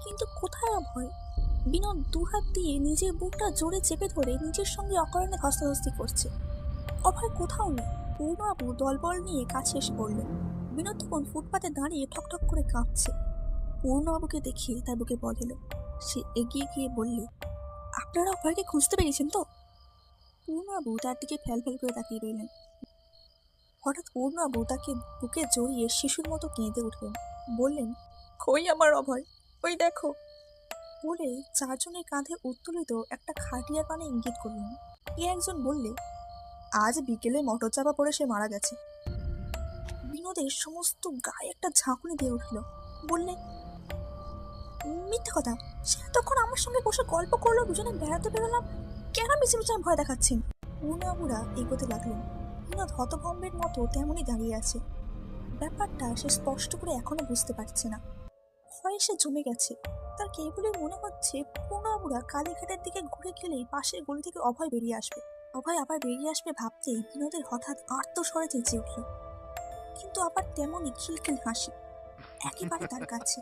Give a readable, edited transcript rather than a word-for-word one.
কিন্তু কোথায় অভয়? বিনোদ দুহাত দিয়ে নিজের বুকটা জোরে চেপে ধরে নিজের সঙ্গে অকারণে ধস্তাধস্তি করছে। অভয় কোথাও নেই। পূর্ণবাবু দলবল নিয়ে কাছে এসে পড়ল। বিনোদ তখন ফুটপাতে দাঁড়িয়ে ঠকঠক করে কাঁপছে। পূর্ণবাবুকে দেখিয়ে তার বুকে বল এলো। সে এগিয়ে গিয়ে বললে, আপনারা অভয়কে খুঁজতে পেরেছেন তো? পূর্ণবাবু তার দিকে ফ্যাল ফ্যাল করে তাকিয়ে রইলেন। হঠাৎ পূর্ণবাবু তাকে বুকে জড়িয়ে শিশুর মতো কেঁদে উঠলেন। বললেন, কই আমার অভয়, ওই দেখো। বলে চারজনের কাঁধে উত্তোলিত একটা খাটিয়ার পানে ইঙ্গিত করলেন। কে একজন বললে, আজ বিকেলে মোটর চাপা পড়ে সে মারা গেছে। বিনোদের সমস্ত গায়ে একটা ঝাঁকুনি দিয়ে উঠল। বললে, মিথ্যে কথা, সে এতক্ষণ আমার সঙ্গে বসে গল্প করলো, দুজনে বেড়াতে বেরোলাম, কেন মিছে মিছে ভয় দেখাচ্ছেন? পূর্ণবাবুরা এগোতে লাগলেন। বিনোদ হতভম্বের মতো তেমনই দাঁড়িয়ে আছে। ব্যাপারটা সে স্পষ্ট করে এখনো বুঝতে পারছে না। ভয়ে সে জমে গেছে। তার কেবলই মনে হচ্ছে পূর্ণবাবুরা কালীঘাটের দিকে ঘুরে গেলেই পাশের গলি থেকে অভয় বেরিয়ে আসবে। অভয় আবার বেরিয়ে আসবে ভাবতেই বিনোদের হঠাৎ আর্তস্বরে চেঁচিয়ে উঠল। কিন্তু আবার তেমনই খিলখিল হাসি, একেবারে তার কাছে।